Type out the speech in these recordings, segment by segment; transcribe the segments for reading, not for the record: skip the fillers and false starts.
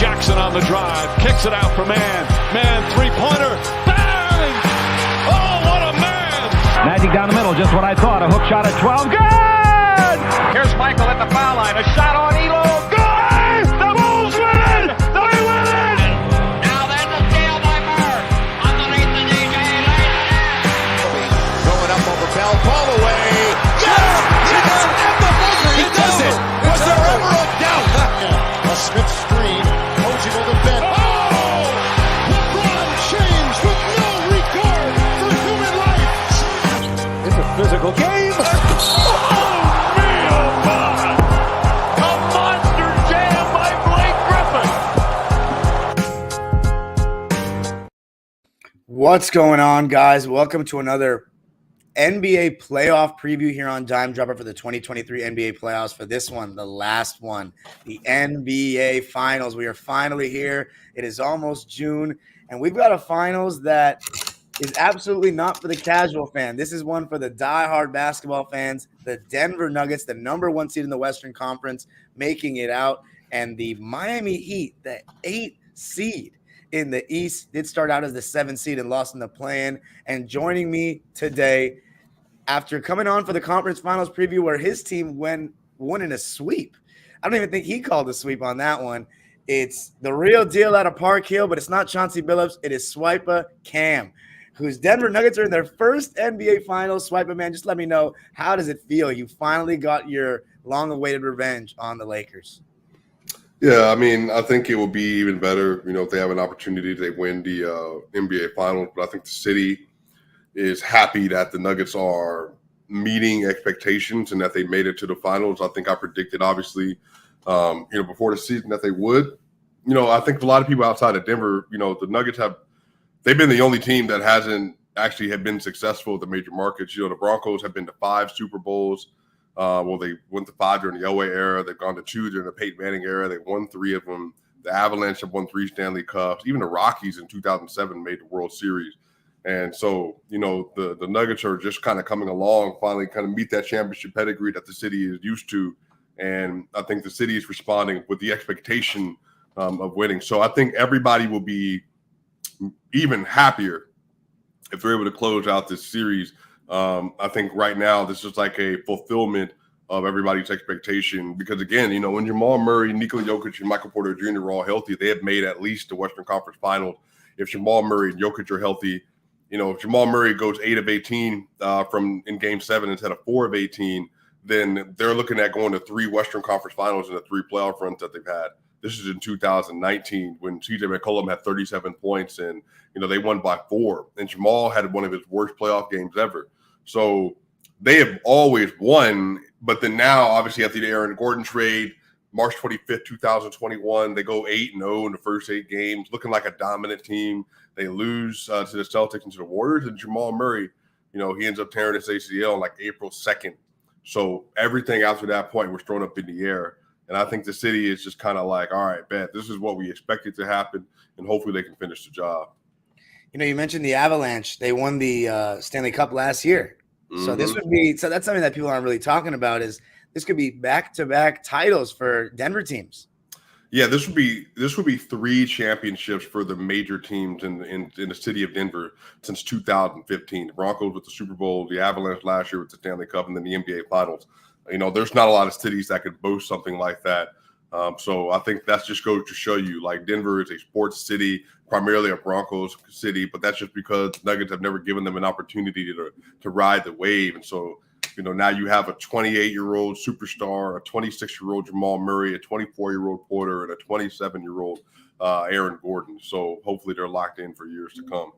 Jackson on the drive, kicks it out for man. Man, three-pointer, bang! Oh, what a man! Magic down the middle, just what I thought. A hook shot at 12, good! Here's Michael at the foul line, a shot on Elo, good! The Bulls win it! They win it! Now there's a steal by Murr, underneath the DJ, going up over Bell, ball away, yes! Yes! At the buzzer, he does it! Was there ever a doubt? A Smith screen, Posey will defend. Oh! LeBron James with no regard for human life! It's a physical game. Oh, me, oh, my! A monster jam by Blake Griffin! What's going on, guys? Welcome to another NBA playoff preview here on Dime Dropper for the 2023 NBA playoffs. For this one, the last one, the NBA Finals. We are finally here. It is almost June, and we've got a finals that is absolutely not for the casual fan. This is one for the diehard basketball fans. The Denver Nuggets, the number one seed in the Western Conference, making it out, and the Miami Heat, the 8th seed in the East, did start out as the 7th seed and lost in the play-in. And joining me today, after coming on for the conference finals preview where his team won in a sweep. I don't even think he called a sweep on that one. It's the real deal out of Park Hill, but it's not Chauncey Billups. It is Swipa Cam, whose Denver Nuggets are in their first NBA Finals. Swipa, man, just let me know, how does it feel? You finally got your long-awaited revenge on the Lakers. Yeah, I mean, I think it will be even better, if they have an opportunity, they win the NBA Finals. But I think the city is happy that the Nuggets are meeting expectations and that they made it to the finals. I think I predicted, obviously, before the season that they would. I think a lot of people outside of Denver, the Nuggets they've been the only team that hasn't actually have been successful at the major markets. The Broncos have been to 5 Super Bowls. They went to 5 during the Elway era. They've gone to 2 during the Peyton Manning era. They won 3 of them. The Avalanche have won 3 Stanley Cups. Even the Rockies in 2007 made the World Series. And so, the Nuggets are just kind of coming along, finally kind of meet that championship pedigree that the city is used to. And I think the city is responding with the expectation of winning. So I think everybody will be even happier if they're able to close out this series. I think right now this is like a fulfillment of everybody's expectation because, again, when Jamal Murray, Nikola Jokic, and Michael Porter Jr. are all healthy, they have made at least the Western Conference Finals. If Jamal Murray and Jokic are healthy, if Jamal Murray goes 8 of 18 from in Game 7 instead of 4 of 18, then they're looking at going to 3 Western Conference Finals in the 3 playoff runs that they've had. This is in 2019 when CJ McCollum had 37 points and, they won by 4. And Jamal had one of his worst playoff games ever. So they have always won, but then now, obviously, after the Aaron Gordon trade, March 25th, 2021, they go 8-0 in the first 8 games, looking like a dominant team. They lose to the Celtics and to the Warriors, and Jamal Murray, he ends up tearing his ACL on like April 2nd. So everything after that point was thrown up in the air. And I think the city is just kind of like, all right, bet, this is what we expected to happen, and hopefully they can finish the job. You mentioned the Avalanche. They won the Stanley Cup last year. Mm-hmm. So that's something that people aren't really talking about is this could be back-to-back titles for Denver teams. Yeah, this would be 3 championships for the major teams in the city of Denver since 2015. The Broncos with the Super Bowl, the Avalanche last year with the Stanley Cup, and then the NBA Finals. There's not a lot of cities that could boast something like that. So I think that just goes to show you, like, Denver is a sports city, primarily a Broncos city, but that's just because Nuggets have never given them an opportunity to ride the wave. And so, now you have a 28-year-old superstar, a 26-year-old Jamal Murray, a 24-year-old Porter, and a 27-year-old Aaron Gordon. So hopefully they're locked in for years to come.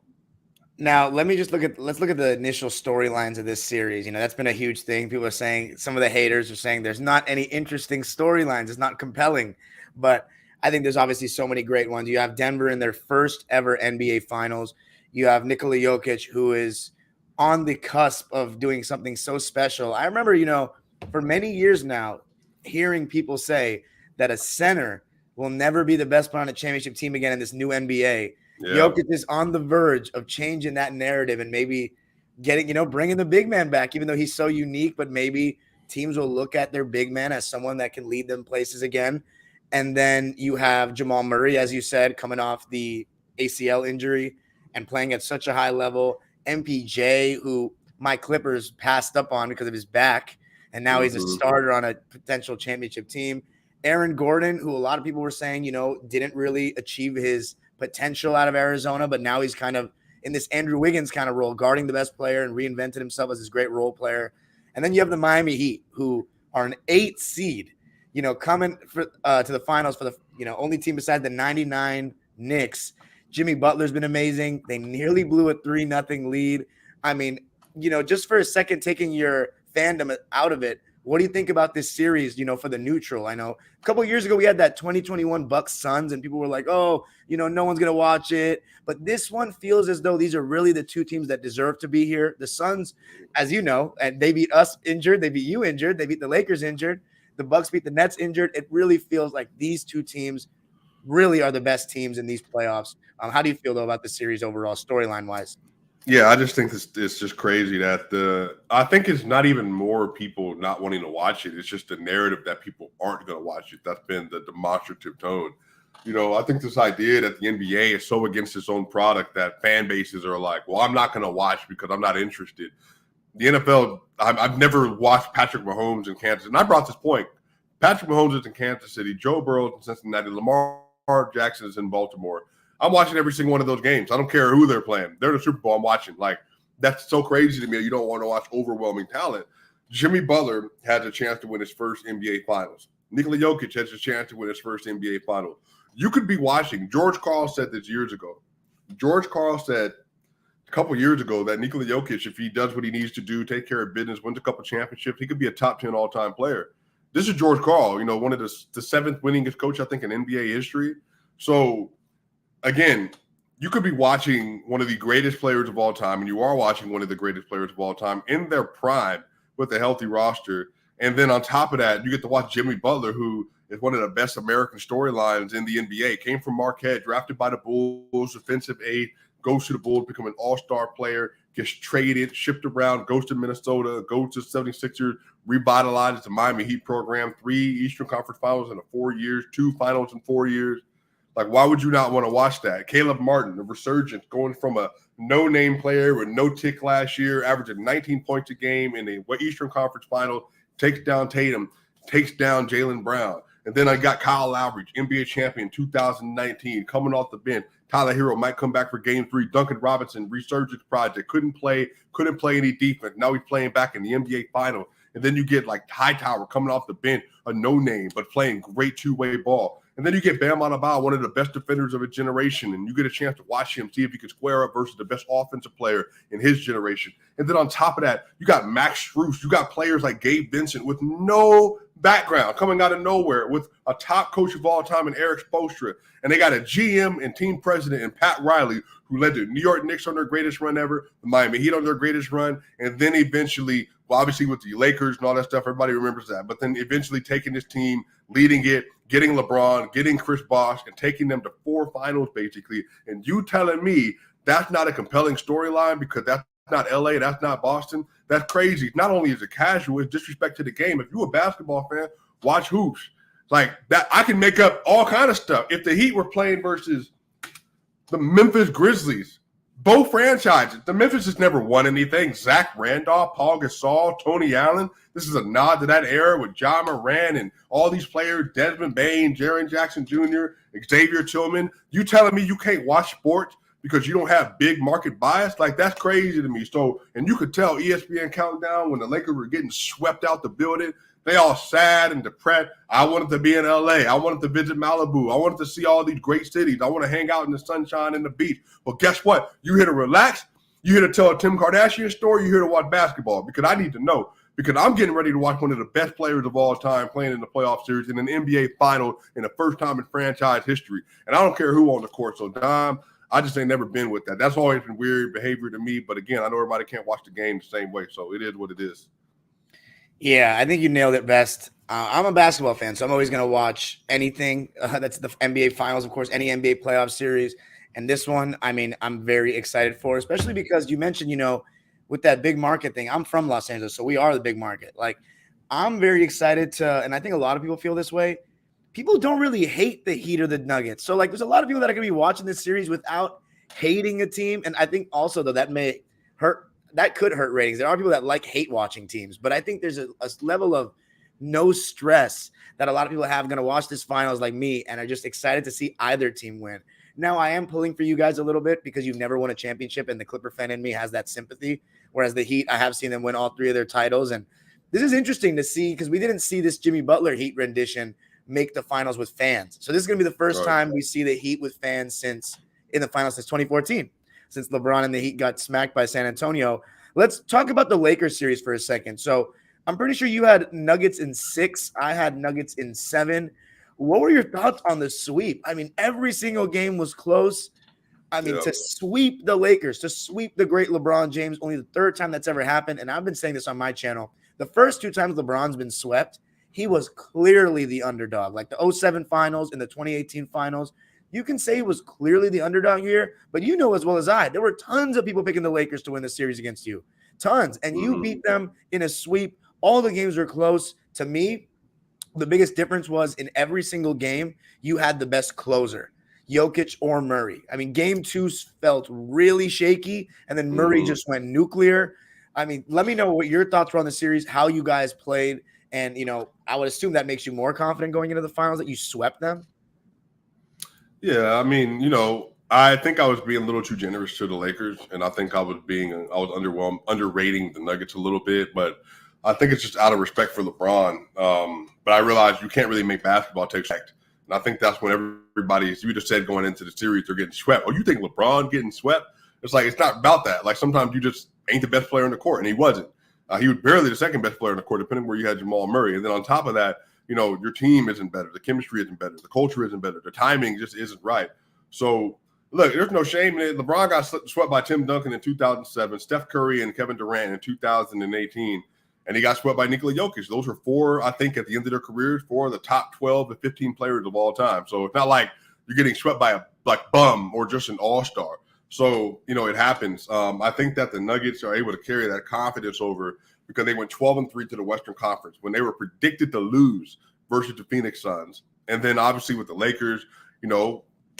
Now, let's look at the initial storylines of this series. That's been a huge thing. People are saying, some of the haters are saying there's not any interesting storylines. It's not compelling. But I think there's obviously so many great ones. You have Denver in their first ever NBA Finals. You have Nikola Jokic, who is on the cusp of doing something so special. I remember, for many years now, hearing people say that a center will never be the best player on a championship team again in this new NBA. Yeah. Jokic is on the verge of changing that narrative and maybe getting, bringing the big man back, even though he's so unique, but maybe teams will look at their big man as someone that can lead them places again. And then you have Jamal Murray, as you said, coming off the ACL injury and playing at such a high level. MPJ, who my Clippers passed up on because of his back, and now he's a starter on a potential championship team. Aaron Gordon, who a lot of people were saying, didn't really achieve his potential out of Arizona, but now he's kind of in this Andrew Wiggins kind of role, guarding the best player and reinvented himself as this great role player. And then you have the Miami Heat, who are an 8 seed, coming to the finals for the, only team besides the 99 Knicks. Jimmy Butler's been amazing. They nearly blew a 3-0 lead. I mean, just for a second, taking your fandom out of it, what do you think about this series, for the neutral? I know a couple of years ago we had that 2021 Bucks Suns, and people were like, oh, no one's going to watch it. But this one feels as though these are really the two teams that deserve to be here. The Suns, as you know, and they beat us injured. They beat you injured. They beat the Lakers injured. The Bucks beat the Nets injured. It really feels like these two teams really are the best teams in these playoffs. How do you feel, though, about the series overall, storyline-wise? Yeah, I just think it's just crazy that I think it's not even more people not wanting to watch it. It's just the narrative that people aren't going to watch it. That's been the demonstrative tone. I think this idea that the NBA is so against its own product that fan bases are like, well, I'm not going to watch because I'm not interested. The NFL, I've never watched Patrick Mahomes in Kansas. And I brought this point. Patrick Mahomes is in Kansas City. Joe Burrow is in Cincinnati. Lamar Jackson is in Baltimore. I'm watching every single one of those games. I don't care who they're playing. They're the Super Bowl I'm watching. Like, that's so crazy to me. You don't want to watch overwhelming talent. Jimmy Butler had a chance to win his first NBA Finals. Nikola Jokic has a chance to win his first NBA Finals. You could be watching. George Karl said this years ago. George Karl said a couple years ago that Nikola Jokic, if he does what he needs to do, take care of business, wins a couple championships, he could be a top 10 all-time player. This is George Karl, one of the seventh winningest coach, I think, in NBA history. So, again, you could be watching one of the greatest players of all time, and you are watching one of the greatest players of all time in their prime with a healthy roster. And then on top of that, you get to watch Jimmy Butler, who is one of the best American storylines in the NBA. Came from Marquette, drafted by the Bulls, defensive aide, goes to the Bulls, become an all-star player, gets traded, shipped around, goes to Minnesota, goes to 76ers, revitalizes the Miami Heat program, 3 Eastern Conference Finals in 4 years, 2 finals in 4 years. Like, why would you not want to watch that? Caleb Martin, the resurgence, going from a no-name player with no tick last year, averaging 19 points a game in a Eastern Conference Final, takes down Tatum, takes down Jaylen Brown. And then I got Kyle Lowry, NBA champion 2019, coming off the bench. Tyler Hero might come back for game 3. Duncan Robinson, resurgence project, couldn't play any defense. Now he's playing back in the NBA final. And then you get like Hightower coming off the bench, a no-name, but playing great two-way ball. And then you get Bam Adebayo, one of the best defenders of his generation, and you get a chance to watch him, see if he can square up versus the best offensive player in his generation. And then on top of that, you got Max Strus. You got players like Gabe Vincent with no background coming out of nowhere with a top coach of all time in Eric Spoelstra. And they got a GM and team president in Pat Riley, who led the New York Knicks on their greatest run ever, the Miami Heat on their greatest run, and then eventually, well, obviously with the Lakers and all that stuff, everybody remembers that. But then eventually taking this team, leading it, getting LeBron, getting Chris Bosh, and taking them to 4 finals, basically. And you telling me that's not a compelling storyline because that's not LA, that's not Boston, that's crazy. Not only is it casual, it's disrespect to the game. If you're a basketball fan, watch hoops. Like that, I can make up all kind of stuff. If the Heat were playing versus the Memphis Grizzlies, both franchises, the Memphis has never won anything. Zach Randolph, Paul Gasol, Tony Allen. This is a nod to that era with John Moran and all these players, Desmond Bain, Jaren Jackson Jr., Xavier Tillman. You telling me you can't watch sports because you don't have big market bias? Like, that's crazy to me. So, and you could tell ESPN Countdown when the Lakers were getting swept out the building, they all sad and depressed. I wanted to be in LA. I wanted to visit Malibu. I wanted to see all these great cities. I want to hang out in the sunshine and the beach. Well, guess what? You here to relax? You here to tell a Kim Kardashian story? You here to watch basketball? Because I need to know. Because I'm getting ready to watch one of the best players of all time playing in the playoff series in an NBA final in the first time in franchise history. And I don't care who on the court. So, Dom, I just ain't never been with that. That's always been weird behavior to me. But, again, I know everybody can't watch the game the same way. So it is what it is. Yeah, I think you nailed it best. I'm a basketball fan, so I'm always going to watch anything that's the NBA Finals, of course, any NBA playoff series. And this one, I mean, I'm very excited for, especially because you mentioned, you know, with that big market thing. I'm from Los Angeles, so we are the big market. Like, I'm very excited to, and I think a lot of people feel this way. people don't really hate the Heat or the Nuggets. So like there's a lot of people that are going to be watching this series without hating a team. And I think also though that could hurt ratings. There are people that hate watching teams, but I think there's a level of no stress that a lot of people have going to watch this finals like me and are just excited to see either team win. Now, I am pulling for you guys a little bit because you've never won a championship, and the Clipper fan in me has that sympathy, whereas the Heat, I have seen them win all 3 of their titles. And this is interesting to see because we didn't see this Jimmy Butler Heat rendition make the finals with fans. So this is going to be the first time we see the Heat with fans in the finals since 2014, since LeBron and the Heat got smacked by San Antonio. Let's talk about the Lakers series for a second. So I'm pretty sure you had Nuggets in 6. I had Nuggets in 7. What were your thoughts on the sweep? I mean, every single game was close. I mean, to sweep the Lakers, to sweep the great LeBron James, only the 3rd time that's ever happened. And I've been saying this on my channel. The first 2 times LeBron's been swept, he was clearly the underdog. Like the 2007 finals and the 2018 finals. You can say he was clearly the underdog here, but you know as well as I, there were tons of people picking the Lakers to win the series against you. Tons. And you beat them in a sweep. All the games were close. To me, the biggest difference was in every single game, you had the best closer, Jokic or Murray. I mean, game 2 felt really shaky, and then Murray just went nuclear. I mean, let me know what your thoughts were on the series, how you guys played, and, I would assume that makes you more confident going into the finals that you swept them. Yeah, I mean, I think I was being a little too generous to the Lakers, and I think I was underrating the Nuggets a little bit, but I think it's just out of respect for LeBron. But I realized you can't really make basketball take effect. And I think that's when you just said going into the series, they're getting swept. Oh, you think LeBron getting swept? It's like, it's not about that. Like sometimes you just ain't the best player in the court, and he wasn't. He was barely the second best player in the court, depending where you had Jamal Murray. And then on top of that, your team isn't better. The chemistry isn't better. The culture isn't better. The timing just isn't right. So, look, there's no shame in it. LeBron got swept by Tim Duncan in 2007, Steph Curry and Kevin Durant in 2018. And he got swept by Nikola Jokic. Those are 4, I think, at the end of their careers, 4 of the top 12 to 15 players of all time. So it's not like you're getting swept by a bum or just an all-star. So, it happens. I think that the Nuggets are able to carry that confidence over because they went 12-3 to the Western Conference when they were predicted to lose versus the Phoenix Suns. And then obviously with the Lakers,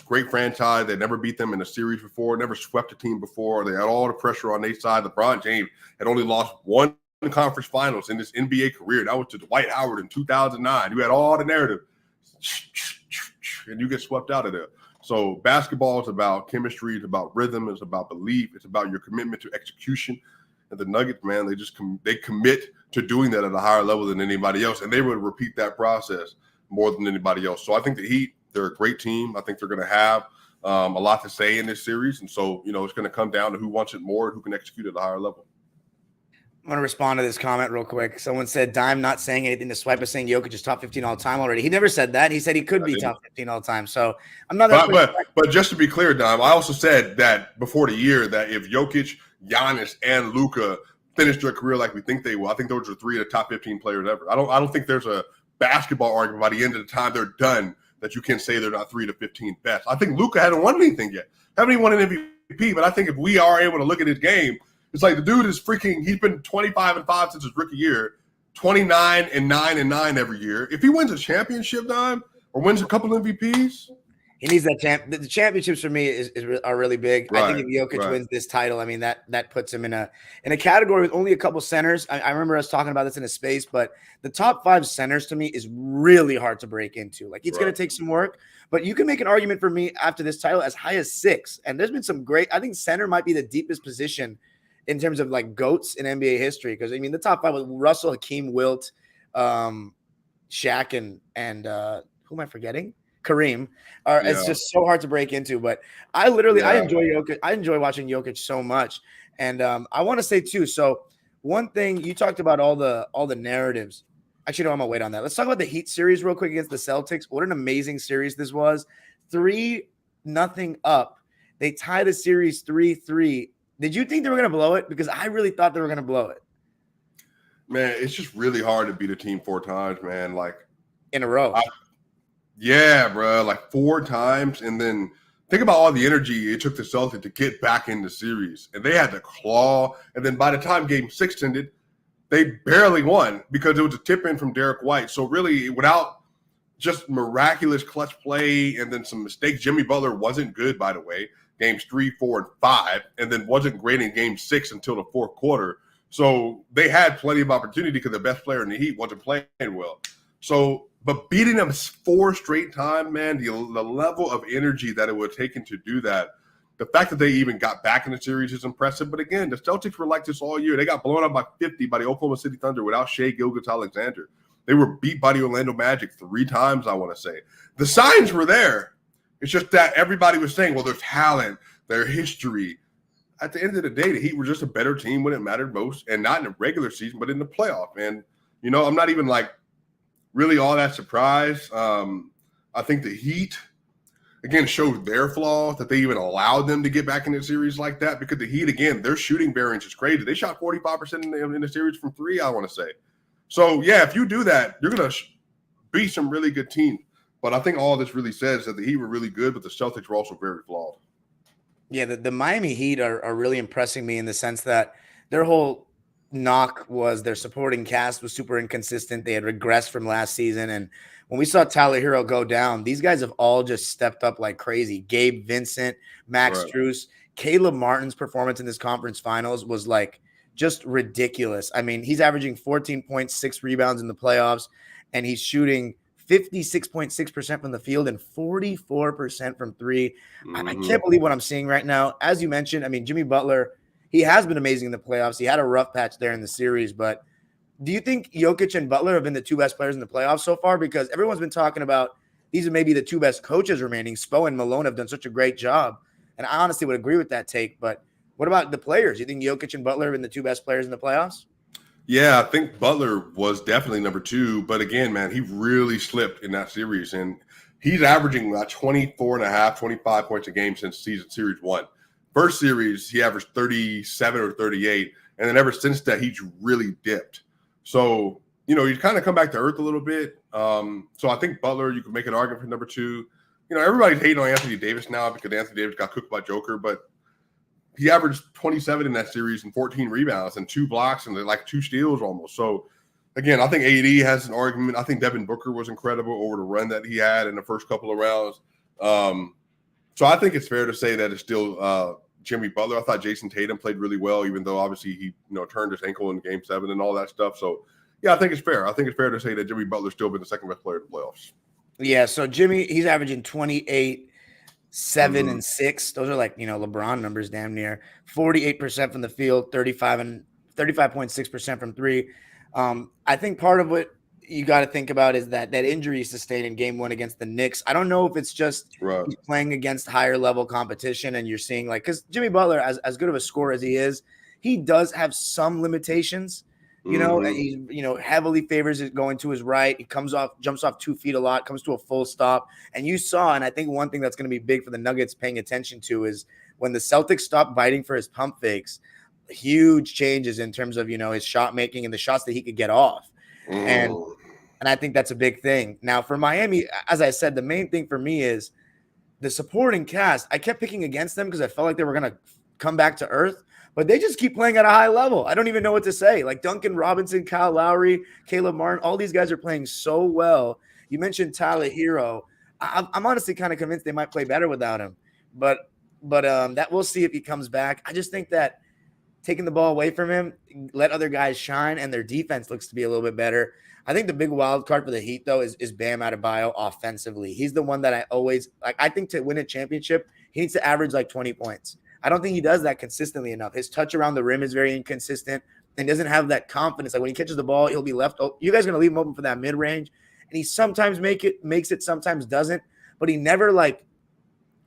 great franchise. They never beat them in a series before, never swept a team before. They had all the pressure on their side. LeBron James had only lost 1 conference finals in his NBA career. That was to Dwight Howard in 2009. You had all the narrative, and you get swept out of there. So basketball is about chemistry. It's about rhythm. It's about belief. It's about your commitment to execution. And the Nuggets, man, they commit to doing that at a higher level than anybody else, and they would repeat that process more than anybody else. So I think the Heat, they're a great team. I think they're going to have a lot to say in this series, and so it's going to come down to who wants it more and who can execute at a higher level. I'm going to respond to this comment real quick. Someone said, Dime not saying anything to Swipa saying Jokic is top 15 all time already. He never said that. He said he could be top 15 all time. So I'm not. But just to be clear, Dime, I also said that before the year that if Jokic, Giannis, and Luka finish their career like we think they will, I think those are 3 of the top 15 players ever. I don't think there's a basketball argument by the end of the time they're done that you can say they're not 3 to 15 best. I think Luka hasn't won anything yet. Haven't even won an MVP, but I think if we are able to look at his game, it's like the dude is he's been 25-5 since his rookie year, 29-9 every year. If he wins a championship, Dime, or wins a couple MVPs, he needs that the championships for me are really big. Right, I think if Jokic wins this title, I mean that puts him in a category with only a couple centers. I remember us talking about this in a space, but the top 5 centers to me is really hard to break into. Like it's going to take some work, but you can make an argument for me after this title as high as 6. And there's been some great. I think center might be the deepest position in terms of like GOATs in NBA history. Because I mean, the top 5 with Russell, Hakeem, Wilt, Shaq, and who am I forgetting? Kareem. It's just so hard to break into. But I enjoy Jokic. I enjoy watching Jokic so much. And I want to say too. So one thing you talked about all the narratives. Actually, no, I'm gonna wait on that. Let's talk about the Heat series real quick against the Celtics. What an amazing series this was. 3-0 up. They tie the series 3-3. Did you think they were going to blow it? Because I really thought they were going to blow it. Man, it's just really hard to beat a team 4 times, man. Like in a row. Yeah, bro. Like 4 times. And then think about all the energy it took the Celtics to get back in the series. And they had to claw. And then by the time game 6 ended, they barely won because it was a tip in from Derek White. So really, without just miraculous clutch play and then some mistakes. Jimmy Butler wasn't good, by the way, games 3, 4, and 5, and then wasn't great in game 6 until the fourth quarter. So they had plenty of opportunity because the best player in the Heat wasn't playing well. So, but beating them 4 straight times, man, the level of energy that it would have taken to do that, the fact that they even got back in the series is impressive. But again, the Celtics were like this all year. They got blown up by 50 by the Oklahoma City Thunder without Shai Gilgeous-Alexander. They were beat by the Orlando Magic 3 times, I want to say. The signs were there. It's just that everybody was saying, well, there's talent, their history. At the end of the day, the Heat were just a better team when it mattered most, and not in the regular season, but in the playoff. And, you know, I'm not even like really all that surprised. I think the Heat, again, showed their flaws that they even allowed them to get back in the series like that, because the Heat, again, their shooting variance is crazy. They shot 45% in the series from 3, I want to say. So, yeah, if you do that, you're going to beat some really good teams. But I think all this really says that the Heat were really good, but the Celtics were also very flawed. Yeah, the Miami Heat are really impressing me in the sense that their whole knock was their supporting cast was super inconsistent. They had regressed from last season. And when we saw Tyler Hero go down, these guys have all just stepped up like crazy. Gabe Vincent, Max Strus, Caleb Martin's performance in this conference finals was like just ridiculous. I mean, he's averaging 14.6 rebounds in the playoffs, and he's shooting 56.6% from the field and 44% from 3. I can't believe what I'm seeing right now. As you mentioned, I mean, Jimmy Butler, he has been amazing in the playoffs. He had a rough patch there in the series, but do you think Jokic and Butler have been the 2 best players in the playoffs so far? Because everyone's been talking about these are maybe the 2 best coaches remaining. Spo and Malone have done such a great job, and I honestly would agree with that take. But what about the players? You think Jokic and Butler have been the 2 best players in the playoffs? Yeah, I think Butler was definitely number 2. But again, man, he really slipped in that series. And he's averaging like 24.5, 25 points a game since series 1. First series, he averaged 37 or 38. And then ever since that, he's really dipped. So, you know, he's kind of come back to earth a little bit. So I think Butler, you could make an argument for number 2. You know, everybody's hating on Anthony Davis now because Anthony Davis got cooked by Joker. But he averaged 27 in that series and 14 rebounds and 2 blocks and like 2 steals almost. So, again, I think AD has an argument. I think Devin Booker was incredible over the run that he had in the first couple of rounds. So I think it's fair to say that it's still Jimmy Butler. I thought Jason Tatum played really well, even though obviously he turned his ankle in Game 7 and all that stuff. So, yeah, I think it's fair. I think it's fair to say that Jimmy Butler's still been the second best player in the playoffs. Yeah, so Jimmy, he's averaging 28, 7 and 6. Those are like, LeBron numbers damn near. 48% from the field, 35.6% from 3. I think part of what you got to think about is that injury he sustained in Game 1 against the Knicks. I don't know if it's just he's playing against higher level competition and you're seeing because Jimmy Butler, as good of a scorer as he is, he does have some limitations. He heavily favors it going to his right. He jumps off 2 feet a lot, comes to a full stop. And you saw, and I think one thing that's going to be big for the Nuggets paying attention to is when the Celtics stopped biting for his pump fakes, huge changes in terms of, his shot making and the shots that he could get off. And I think that's a big thing. Now for Miami, as I said, the main thing for me is the supporting cast. I kept picking against them because I felt like they were going to come back to earth. But they just keep playing at a high level. I don't even know what to say. Like Duncan Robinson, Kyle Lowry, Caleb Martin, all these guys are playing so well. You mentioned Tyler Hero. I'm honestly kind of convinced they might play better without him. But that we'll see if he comes back. I just think that taking the ball away from him, let other guys shine, and their defense looks to be a little bit better. I think the big wild card for the Heat, though, is Bam Adebayo offensively. He's the one that I always – I think to win a championship, he needs to average like 20 points. I don't think he does that consistently enough. His touch around the rim is very inconsistent and doesn't have that confidence. Like when he catches the ball, he'll be left – you guys are going to leave him open for that mid-range. And he sometimes makes it, sometimes doesn't. But he never,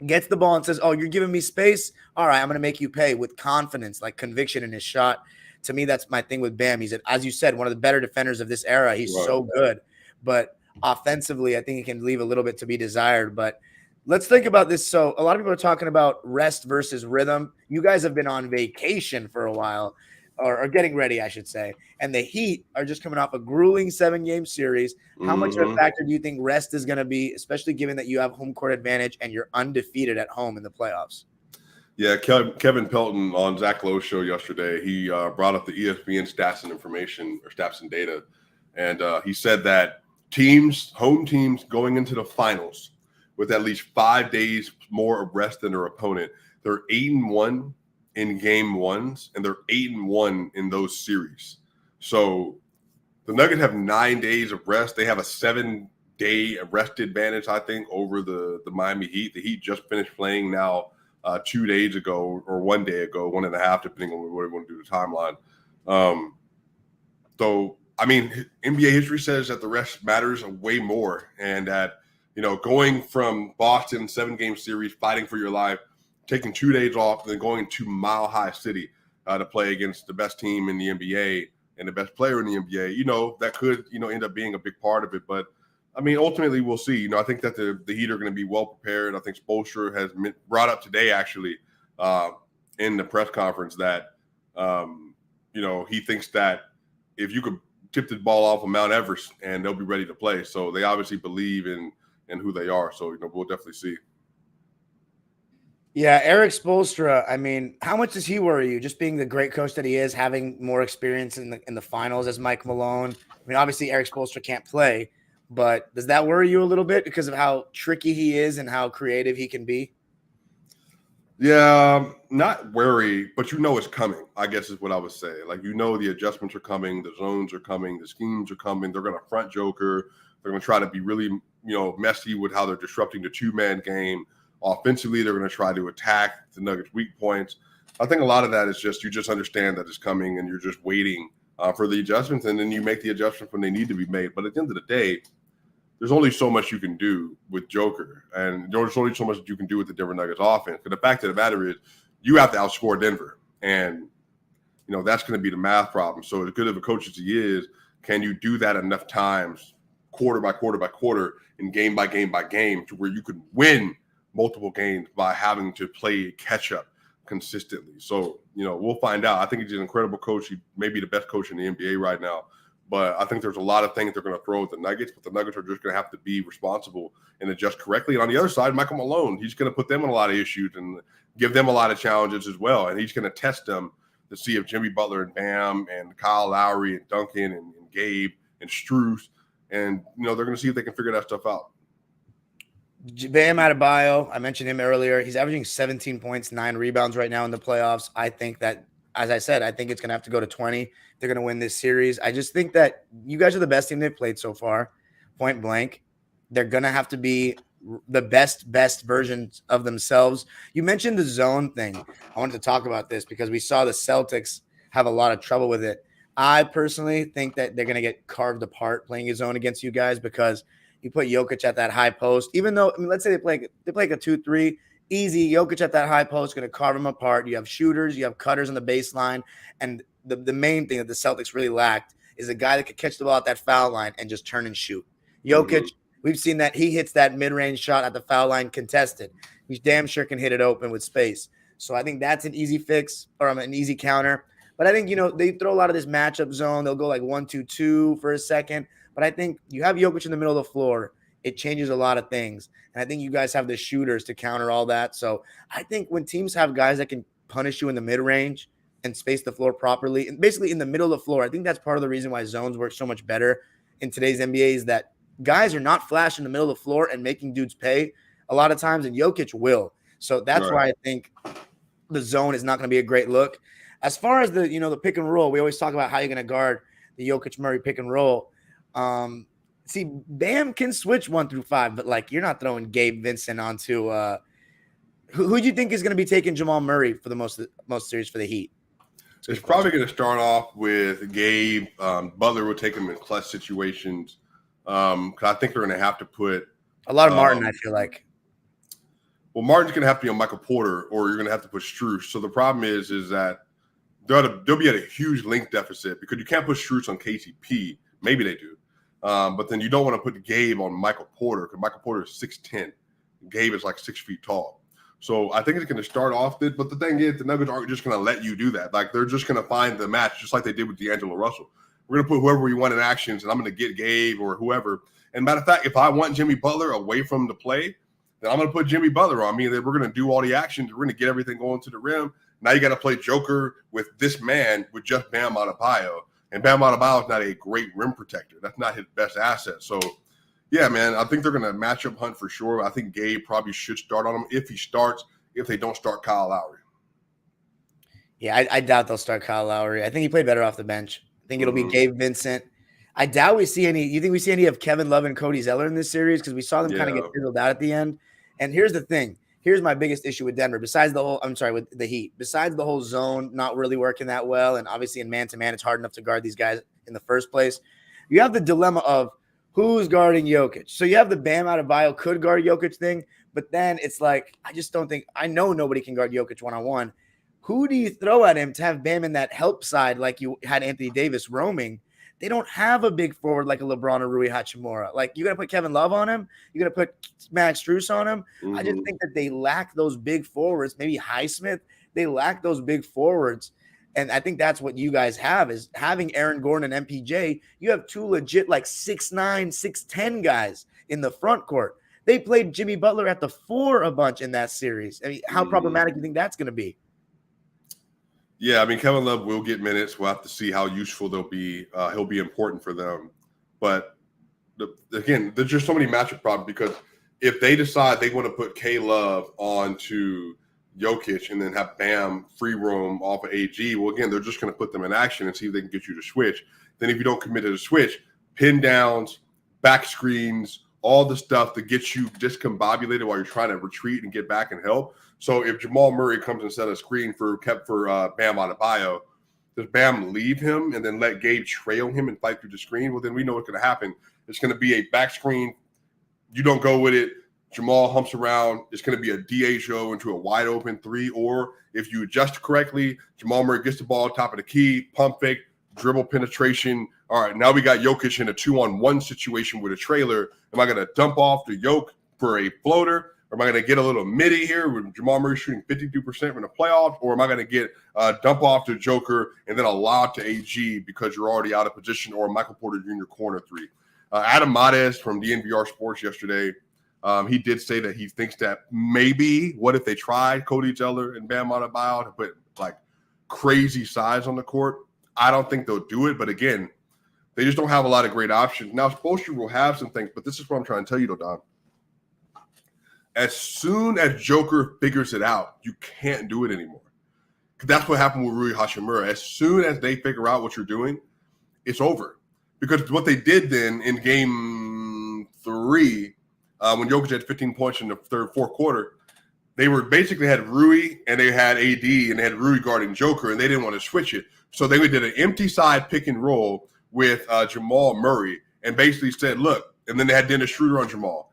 gets the ball and says, oh, you're giving me space? All right, I'm going to make you pay with confidence, like conviction in his shot. To me, that's my thing with Bam. He's, as you said, one of the better defenders of this era. He's so good. But offensively, I think he can leave a little bit to be desired. But let's think about this. So a lot of people are talking about rest versus rhythm. You guys have been on vacation for a while, or getting ready, I should say. And the Heat are just coming off a grueling 7-game series. How much of a factor do you think rest is going to be, especially given that you have home court advantage and you're undefeated at home in the playoffs? Yeah, Kevin Pelton on Zach Lowe's show yesterday, he brought up the ESPN stats and information, or stats and data. And he said that home teams going into the finals with at least 5 days more of rest than their opponent. They're 8-1 in game ones, and they're 8-1 in those series. So the Nuggets have 9 days of rest. They have a 7-day rest advantage, I think, over the Miami Heat. The Heat just finished playing now 2 days ago, or 1 day ago, 1.5, depending on what we want to do the timeline. So, I mean, NBA history says that the rest matters way more, and that, going from Boston 7-game series, fighting for your life, taking 2 days off, and then going to Mile High City to play against the best team in the NBA and the best player in the NBA, that could, end up being a big part of it. But, I mean, ultimately we'll see. I think that the Heat are going to be well prepared. I think Spoelstra has brought up today, actually, in the press conference that, he thinks that if you could tip the ball off of Mount Everest and they'll be ready to play. So they obviously believe in who they are. So, we'll definitely see. Yeah, Eric Spoelstra, I mean, how much does he worry you? Just being the great coach that he is, having more experience in the finals as Mike Malone. I mean, obviously Eric Spoelstra can't play, but does that worry you a little bit because of how tricky he is and how creative he can be? Yeah, not worry, but it's coming, I guess is what I would say. Like, the adjustments are coming, the zones are coming, the schemes are coming. They're going to front Joker. They're going to try to be really, messy with how they're disrupting the two-man game. Offensively, they're going to try to attack the Nuggets' weak points. I think a lot of that is just you just understand that it's coming and you're just waiting for the adjustments, and then you make the adjustments when they need to be made. But at the end of the day, there's only so much you can do with Joker, and there's only so much you can do with the Denver Nuggets offense. But the fact of the matter is you have to outscore Denver, and that's going to be the math problem. So as good of a coach as he is, can you do that enough times, quarter by quarter by quarter, and game by game by game, to where you could win multiple games by having to play catch up consistently? So, we'll find out. I think he's an incredible coach. He may be the best coach in the NBA right now, but I think there's a lot of things they're going to throw at the Nuggets, but the Nuggets are just going to have to be responsible and adjust correctly. And on the other side, Michael Malone, he's going to put them in a lot of issues and give them a lot of challenges as well. And he's going to test them to see if Jimmy Butler and Bam and Kyle Lowry and Duncan and Gabe and Strus, and, they're going to see if they can figure that stuff out. Bam Adebayo, I mentioned him earlier. He's averaging 17 points, 9 rebounds right now in the playoffs. I think that, as I said, I think it's going to have to go to 20. They're going to win this series. I just think that you guys are the best team they've played so far, point blank. They're going to have to be the best versions of themselves. You mentioned the zone thing. I wanted to talk about this because we saw the Celtics have a lot of trouble with it. I personally think that they're going to get carved apart playing a zone against you guys because you put Jokic at that high post, even though, let's say they play like a 2-3, easy. Jokic at that high post, going to carve them apart. You have shooters, you have cutters on the baseline. And the main thing that the Celtics really lacked is a guy that could catch the ball at that foul line and just turn and shoot. Jokic, we've seen that he hits that mid-range shot at the foul line contested. He's damn sure can hit it open with space. So I think that's an easy fix or an easy counter. But I think, they throw a lot of this matchup zone. They'll go like 1-2-2 for a second. But I think you have Jokic in the middle of the floor. It changes a lot of things. And I think you guys have the shooters to counter all that. So I think when teams have guys that can punish you in the mid-range and space the floor properly, and basically in the middle of the floor, I think that's part of the reason why zones work so much better in today's NBA is that guys are not flashing in the middle of the floor and making dudes pay a lot of times, and Jokic will. So that's why I think the zone is not going to be a great look. As far as the, the pick and roll, we always talk about how you're going to guard the Jokic-Murray pick and roll. See, Bam can switch 1 through 5, but you're not throwing Gabe Vincent onto who do you think is going to be taking Jamal Murray for the most series for the Heat? It's probably going to start off with Gabe. Butler will take him in clutch situations. Because I think they're going to have to put a lot of Martin. I feel like. Well, Martin's going to have to be on Michael Porter, or you're going to have to put Strus. So the problem is that they'll be at a huge length deficit because you can't put Strus on KCP. Maybe they do. But then you don't want to put Gabe on Michael Porter because Michael Porter is 6'10". Gabe is like 6 feet tall. So I think it's going to start off this. But the thing is, the Nuggets aren't just going to let you do that. They're just going to find the match just like they did with D'Angelo Russell. We're going to put whoever we want in actions, and I'm going to get Gabe or whoever. And matter of fact, if I want Jimmy Butler away from the play, then I'm going to put Jimmy Butler on. I mean, we're going to do all the actions. We're going to get everything going to the rim. Now you got to play Joker with this man with just Bam Adebayo. And Bam Adebayo is not a great rim protector. That's not his best asset. So, yeah, man, I think they're going to matchup hunt for sure. I think Gabe probably should start on him if he starts, if they don't start Kyle Lowry. Yeah, I doubt they'll start Kyle Lowry. I think he played better off the bench. I think it'll be Gabe Vincent. I doubt we see any. You think we see any of Kevin Love and Cody Zeller in this series? Because we saw them kind of get fizzled out at the end. And here's the thing. Here's my biggest issue with Denver. With the Heat. Besides the whole zone not really working that well, and obviously in man-to-man, it's hard enough to guard these guys in the first place. You have the dilemma of who's guarding Jokic. So you have the Bam Adebayo could guard Jokic thing, but then it's like I just don't think – I know nobody can guard Jokic one-on-one. Who do you throw at him to have Bam in that help side like you had Anthony Davis roaming? They don't have a big forward like a LeBron or Rui Hachimura. Like, you're going to put Kevin Love on him? You're going to put Max Strus on him? I just think that they lack those big forwards. Maybe Highsmith. They lack those big forwards. And I think that's what you guys have is having Aaron Gordon and MPJ. You have two legit like 6'9", 6'10" guys in the front court. They played Jimmy Butler at the 4 a bunch in that series. I mean, how problematic do you think that's going to be? Yeah, I mean, Kevin Love will get minutes. We'll have to see how useful they'll be. He'll be important for them. But, again, there's just so many matchup problems because if they decide they want to put K-Love onto Jokic and then have Bam free roam off of AG, well, again, they're just going to put them in action and see if they can get you to switch. Then if you don't commit to the switch, pin downs, back screens, all the stuff that gets you discombobulated while you're trying to retreat and get back and help. So if Jamal Murray comes and set a screen for Bam Adebayo, does Bam leave him and then let Gabe trail him and fight through the screen? Well, then we know what's going to happen. It's going to be a back screen. You don't go with it. Jamal humps around. It's going to be a DHO into a wide open 3. Or if you adjust correctly, Jamal Murray gets the ball top of the key, pump fake, dribble penetration. All right, now we got Jokic in a 2-on-1 situation with a trailer. Am I going to dump off the Jokic for a floater? Or am I going to get a little midi here with Jamal Murray shooting 52% in the playoffs? Or am I going to get dump off to Joker and then allow it to AG because you're already out of position, or Michael Porter Jr. corner 3? Adam Mares from DNVR Sports yesterday, he did say that he thinks that maybe what if they tried Cody Zeller and Bam Adebayo to put like crazy size on the court? I don't think they'll do it. But again, they just don't have a lot of great options. Now, Spoelstra will have some things, but this is what I'm trying to tell you, though, Don. As soon as Joker figures it out, you can't do it anymore. That's what happened with Rui Hachimura. As soon as they figure out what you're doing, it's over. Because what they did then in game 3, when Jokic had 15 points in the fourth quarter, they were basically had Rui and they had AD and they had Rui guarding Joker, and they didn't want to switch it. So they did an empty side pick and roll with Jamal Murray and basically said, look, and then they had Dennis Schroeder on Jamal.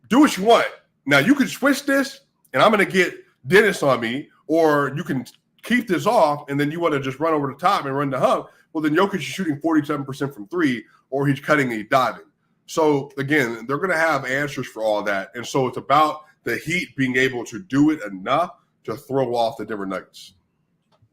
Do what you want. Now, you can switch this, and I'm going to get Dennis on me, or you can keep this off, and then you want to just run over the top and run the hub. Well, then Jokic is shooting 47% from 3, or he's cutting and diving. So, again, they're going to have answers for all that. And so it's about the Heat being able to do it enough to throw off the Denver Nuggets.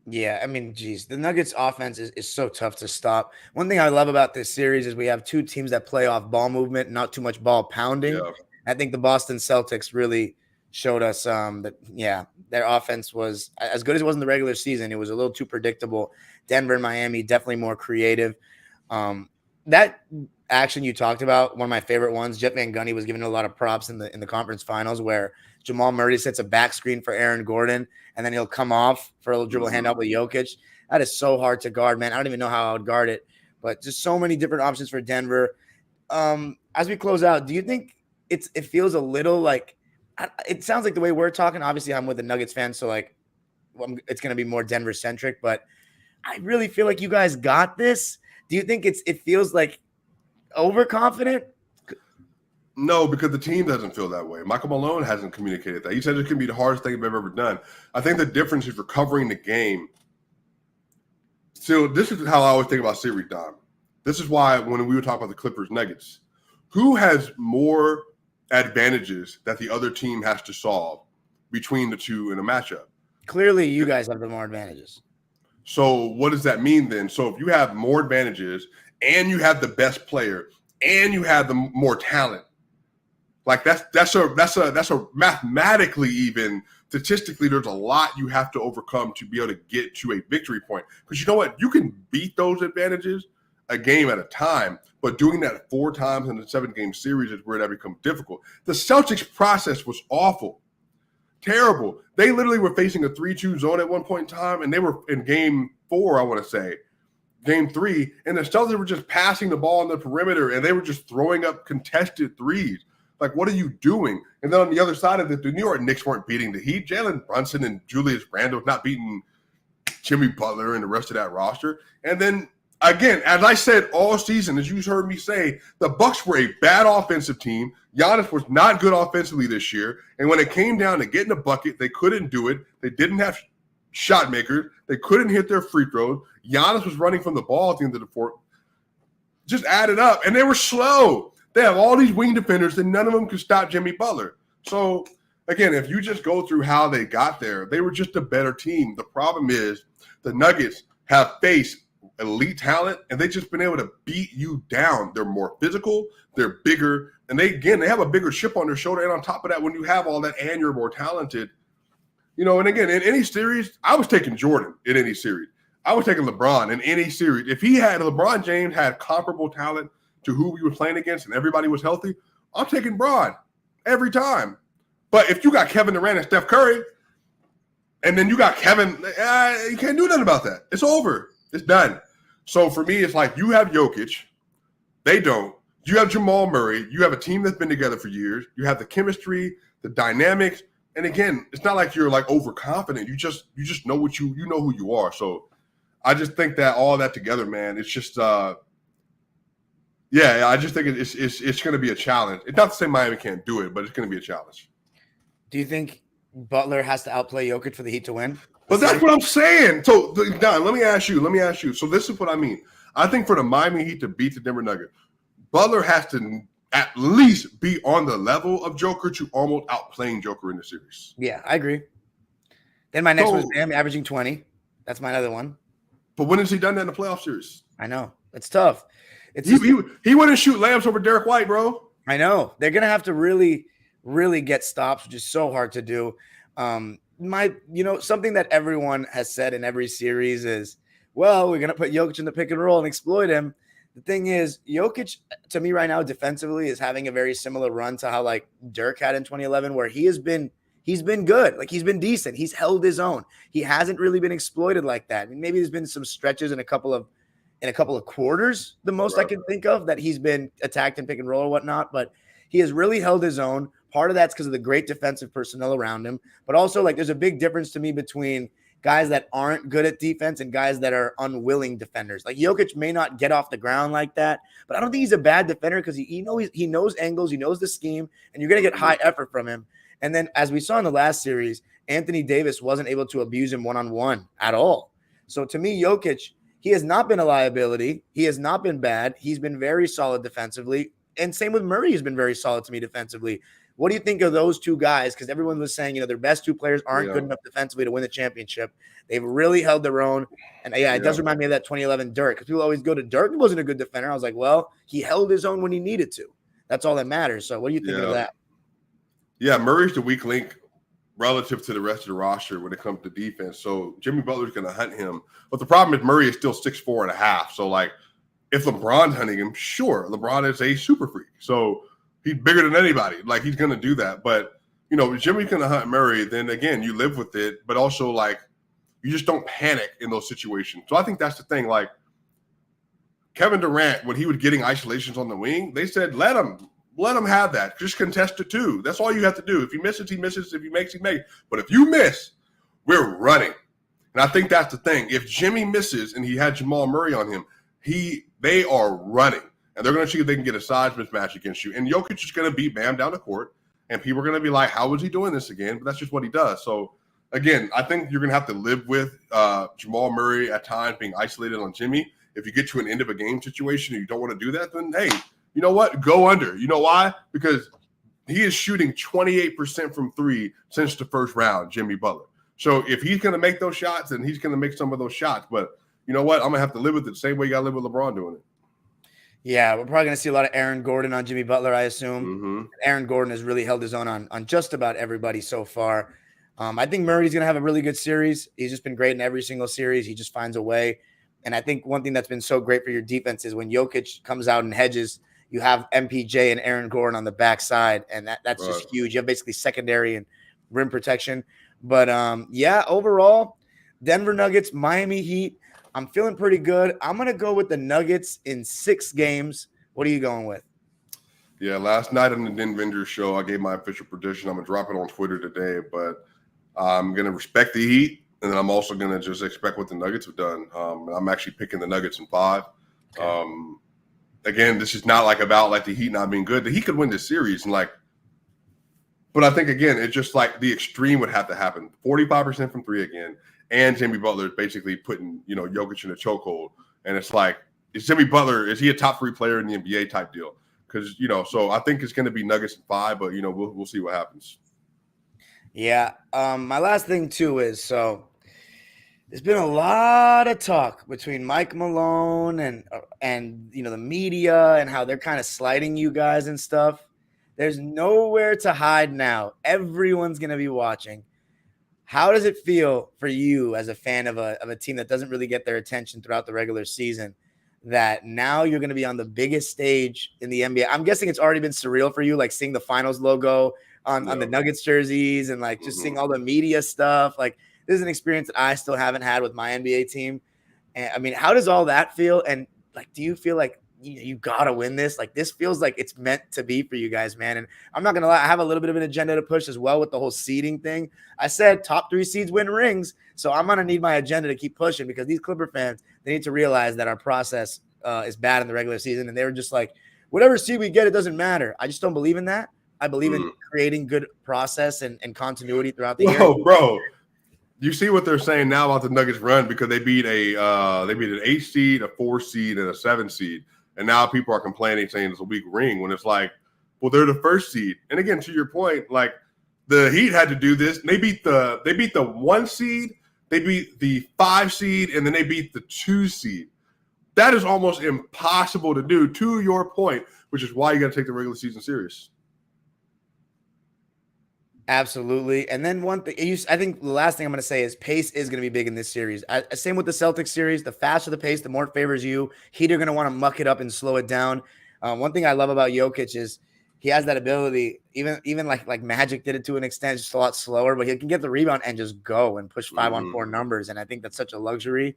Yeah, I mean, geez, the Nuggets offense is so tough to stop. One thing I love about this series is we have two teams that play off ball movement, not too much ball pounding. Yeah. I think the Boston Celtics really showed us that, yeah, their offense was as good as it was in the regular season. It was a little too predictable. Denver and Miami, definitely more creative. That action you talked about, one of my favorite ones, Jeff Van Gundy was given a lot of props in the conference finals where Jamal Murray sets a back screen for Aaron Gordon, and then he'll come off for a little dribble handoff with Jokic. That is so hard to guard, man. I don't even know how I would guard it, but just so many different options for Denver. As we close out, do you think it feels a little like it sounds like the way we're talking? Obviously, I'm with the Nuggets fan, so like it's going to be more Denver centric, but I really feel like you guys got this. Do you think it feels like overconfident? No, because the team doesn't feel that way. Michael Malone hasn't communicated that. He said it can be the hardest thing I've ever done. I think the difference is recovering the game. So this is how I always think about series, Dom. This is why when we were talking about the Clippers Nuggets, who has more advantages that the other team has to solve between the two in a matchup? Clearly, you guys have the more advantages. So what does that mean then? So if you have more advantages and you have the best player and you have the more talent, Like that's a mathematically, even statistically, there's a lot you have to overcome to be able to get to a victory point. Because you know what? You can beat those advantages a game at a time, but doing that 4 times in a 7-game series is where that becomes difficult. The Celtics process was awful, terrible. They literally were facing a 3-2 zone at one point in time, and they were in game 4, I want to say. Game 3, and the Celtics were just passing the ball on the perimeter, and they were just throwing up contested threes. Like, what are you doing? And then on the other side of it, the New York Knicks weren't beating the Heat. Jalen Brunson and Julius Randle not beating Jimmy Butler and the rest of that roster. And then, again, as I said all season, as you heard me say, the Bucks were a bad offensive team. Giannis was not good offensively this year. And when it came down to getting the bucket, they couldn't do it. They didn't have shot makers. They couldn't hit their free throws. Giannis was running from the ball at the end of the fourth. Just add it up. And they were slow. They have all these wing defenders, and none of them could stop Jimmy Butler. So, again, if you just go through how they got there, they were just a better team. The problem is the Nuggets have faced elite talent, and they've just been able to beat you down. They're more physical. They're bigger. And they have a bigger chip on their shoulder. And on top of that, when you have all that and you're more talented, and again, in any series, I was taking Jordan in any series. I was taking LeBron in any series. If LeBron James had comparable talent to who we were playing against and everybody was healthy, I'm taking Bron every time. But if you got Kevin Durant and Steph Curry, and then you got Kevin, you can't do nothing about that. It's over. It's done. So for me, it's like you have Jokic. They don't. You have Jamal Murray. You have a team that's been together for years. You have the chemistry, the dynamics. And again, it's not like you're like overconfident. You just know you know who you are. So I just think that all that together, man, it's just I just think it's going to be a challenge. It's not to say Miami can't do it, but it's going to be a challenge. Do you think Butler has to outplay Jokic for the Heat to win? But that's what I'm saying. So, Don, let me ask you. So this is what I mean. I think for the Miami Heat to beat the Denver Nuggets, Butler has to at least be on the level of Joker to almost outplaying Joker in the series. Yeah, I agree. Then my next one is Bam averaging 20. That's my other one. But when has he done that in the playoff series? I know. It's tough. He wouldn't shoot layups over Derek White, bro. I know. They're going to have to really, really get stops, which is so hard to do. Something that everyone has said in every series is, well, we're going to put Jokic in the pick and roll and exploit him. The thing is, Jokic, to me right now, defensively, is having a very similar run to how like Dirk had in 2011, where he's been good. Like he's been decent. He's held his own. He hasn't really been exploited like that. I mean, maybe there's been some stretches in a couple of quarters, the most I can think of, that he's been attacked in pick and roll or whatnot, but he has really held his own. Part of that's because of the great defensive personnel around him, but also like there's a big difference to me between guys that aren't good at defense and guys that are unwilling defenders. Like Jokic may not get off the ground like that, but I don't think he's a bad defender because he knows angles, he knows the scheme, and you're going to get high effort from him. And then as we saw in the last series, Anthony Davis wasn't able to abuse him one-on-one at all. So to me, Jokic, he has not been a liability. He has not been bad. He's been very solid defensively. And same with Murray has been very solid to me defensively. What do you think of those two guys? Because everyone was saying, their best two players aren't good enough defensively to win the championship. They've really held their own. And it does remind me of that 2011 Dirk. Because people always go to Dirk. He wasn't a good defender. I was like, well, he held his own when he needed to. That's all that matters. So what do you think of that? Yeah, Murray's the weak link relative to the rest of the roster when it comes to defense. So Jimmy Butler's going to hunt him. But the problem is Murray is still 6'4.5". So, like, if LeBron's hunting him, sure, LeBron is a super freak. So he's bigger than anybody. Like, he's going to do that. But, if Jimmy's going to hunt Murray, then, again, you live with it. But also, like, you just don't panic in those situations. So I think that's the thing. Like, Kevin Durant, when he was getting isolations on the wing, they said, let him have that. Just contest it too. That's all you have to do. If he misses, he misses. If he makes, he makes. But if you miss, we're running. And I think that's the thing. If Jimmy misses and he had Jamal Murray on him, they are running. And they're going to see if they can get a size mismatch against you. And Jokic is going to beat Bam down the court. And people are going to be like, how is he doing this again? But that's just what he does. So, again, I think you're going to have to live with Jamal Murray at times being isolated on Jimmy. If you get to an end of a game situation and you don't want to do that, then, hey, you know what? Go under. You know why? Because he is shooting 28% from three since the first round, Jimmy Butler. So if he's going to make those shots, then he's going to make some of those shots. But you know what? I'm going to have to live with it the same way you got to live with LeBron doing it. Yeah, we're probably going to see a lot of Aaron Gordon on Jimmy Butler, I assume. Mm-hmm. Aaron Gordon has really held his own on just about everybody so far. I think Murray's going to have a really good series. He's just been great in every single series. He just finds a way. And I think one thing that's been so great for your defense is when Jokic comes out and hedges, you have MPJ and Aaron Gordon on the backside, and that's just huge. You have basically secondary and rim protection. But, yeah, overall, Denver Nuggets, Miami Heat, I'm feeling pretty good. I'm going to go with the Nuggets in 6 games. What are you going with? Yeah, last night on the Den Vendors show, I gave my official prediction. I'm going to drop it on Twitter today, but I'm going to respect the Heat, and then I'm also going to just expect what the Nuggets have done. I'm actually picking the Nuggets in 5. Okay. Again, this is not like about like the Heat not being good. The Heat could win this series, and but I think again, it's just like the extreme would have to happen. 45% from 3 again, and Jimmy Butler is basically putting Jokic in a chokehold, and it's like, is Jimmy Butler, is he a top 3 player in the NBA type deal? Because so I think it's going to be Nuggets in 5, but we'll see what happens. Yeah. My last thing too is there's been a lot of talk between Mike Malone and the media and how they're kind of slighting you guys and stuff. There's nowhere to hide now. Everyone's going to be watching. How does it feel for you as a fan of a team that doesn't really get their attention throughout the regular season, that now you're going to be on the biggest stage in the NBA? I'm guessing it's already been surreal for you, like seeing the finals logo on the Nuggets jerseys and like just seeing all the media stuff. Like, this is an experience that I still haven't had with my NBA team. And I mean, how does all that feel? And like, do you feel like you got to win this? Like, this feels like it's meant to be for you guys, man. And I'm not going to lie, I have a little bit of an agenda to push as well with the whole seeding thing. I said top 3 seeds win rings. So I'm going to need my agenda to keep pushing, because these Clipper fans, they need to realize that our process is bad in the regular season. And they were just like, whatever seed we get, it doesn't matter. I just don't believe in that. I believe in creating good process and continuity throughout the year. Bro. You see what they're saying now about the Nuggets run, because they beat an 8 seed, a 4 seed, and a 7 seed. And now people are complaining, saying it's a weak ring, when it's like, well, they're the 1st seed. And again, to your point, like, the Heat had to do this. They beat the 1 seed, they beat the 5 seed, and then they beat the 2 seed. That is almost impossible to do, to your point, which is why you got to take the regular season serious. Absolutely. And then one thing, I think the last thing I'm going to say is pace is going to be big in this series. Same with the Celtics series. The faster the pace, the more it favors you. Heat are going to want to muck it up and slow it down. One thing I love about Jokic is he has that ability, even like Magic did it to an extent, just a lot slower, but he can get the rebound and just go and push 5-on-4 numbers. And I think that's such a luxury.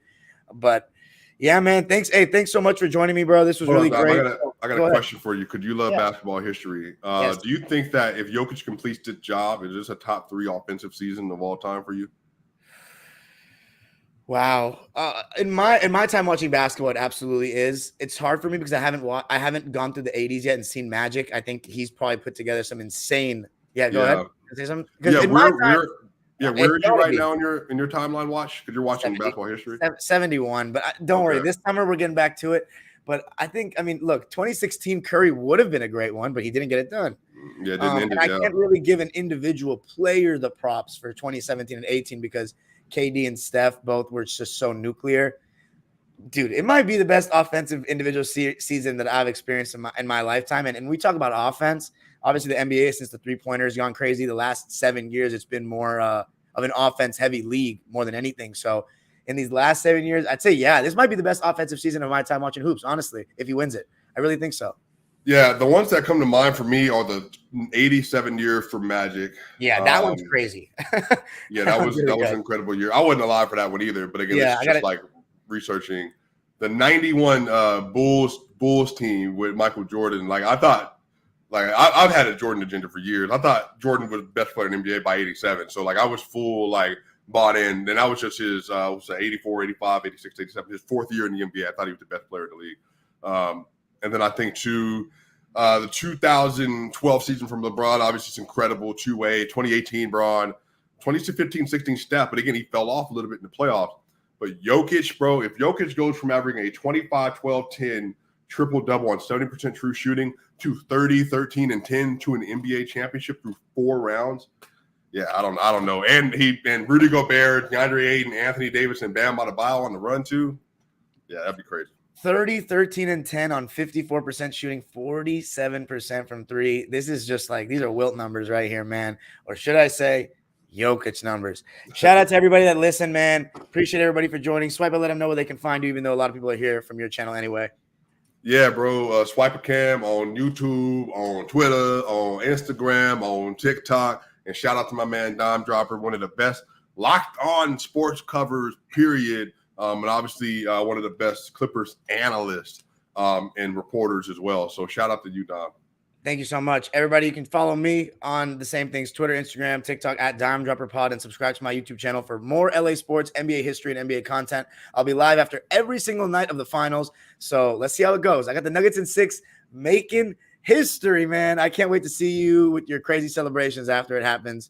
But yeah, man, thanks. Hey, thanks so much for joining me, bro. This was really great. I got a question for you. Could you love basketball history? Yes. Do you think that if Jokic completes the job, is this a top 3 offensive season of all time for you? Wow. In my time watching basketball, it absolutely is. It's hard for me because I haven't gone through the 80s yet and seen Magic. I think he's probably put together some insane. Yeah, go ahead. Say something. Where are you right now in your timeline watch? Because you're watching basketball history. 71, but don't worry. This summer we're getting back to it. But I think, look, 2016 Curry would have been a great one, but he didn't get it done. Yeah, didn't end it. I can't really give an individual player the props for 2017 and 18 because KD and Steph both were just so nuclear. Dude, it might be the best offensive individual season that I've experienced in my lifetime. And we talk about offense. Obviously, the NBA, since the three-pointer has gone crazy, the last 7 years, it's been more of an offense-heavy league more than anything. So in these last 7 years, I'd say, yeah, this might be the best offensive season of my time watching hoops, honestly, if he wins it. I really think so. Yeah, the ones that come to mind for me are the 87 year for Magic. Yeah, that one's crazy. Yeah, that was an incredible year. I wasn't alive for that one either, but again, it's just like researching the 91 Bulls team with Michael Jordan. Like, I thought, like, I've had a Jordan agenda for years. I thought Jordan was the best player in the NBA by 87. So, like, I was full, like, bought in. Then I was just his 84, 85, 86, 87, his 4th year in the NBA. I thought he was the best player in the league. And then I think the 2012 season from LeBron, obviously it's incredible. 2-way, 2018 Bron, 2015, 16 Steph. But again, he fell off a little bit in the playoffs. But Jokic, bro, if Jokic goes from averaging a 25, 12, 10 triple-double on 70% true shooting to 30, 13, and 10 to an NBA championship through 4 rounds, yeah, I don't know. And Rudy Gobert, DeAndre Ayton, Anthony Davis, and Bam Adebayo on the run too. Yeah, that'd be crazy. 30, 13, and 10 on 54% shooting, 47% from three. This is just like, these are Wilt numbers right here, man. Or should I say Jokic numbers. Shout out to everybody that listened, man. Appreciate everybody for joining. Swipe, let them know where they can find you, even though a lot of people are here from your channel anyway. Yeah, bro. Swipa Cam on YouTube, on Twitter, on Instagram, on TikTok. And shout out to my man Dime Dropper, one of the best locked on sports covers, period. And obviously one of the best Clippers analysts and reporters as well. So shout out to you, Dom. Thank you so much. Everybody, you can follow me on the same things, Twitter, Instagram, TikTok, at Dime Dropper Pod, and subscribe to my YouTube channel for more LA sports, NBA history, and NBA content. I'll be live after every single night of the finals. So let's see how it goes. I got the Nuggets in 6 making history, man. I can't wait to see you with your crazy celebrations after it happens.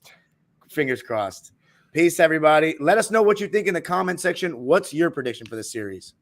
Fingers crossed. Peace, everybody. Let us know what you think in the comment section. What's your prediction for the series?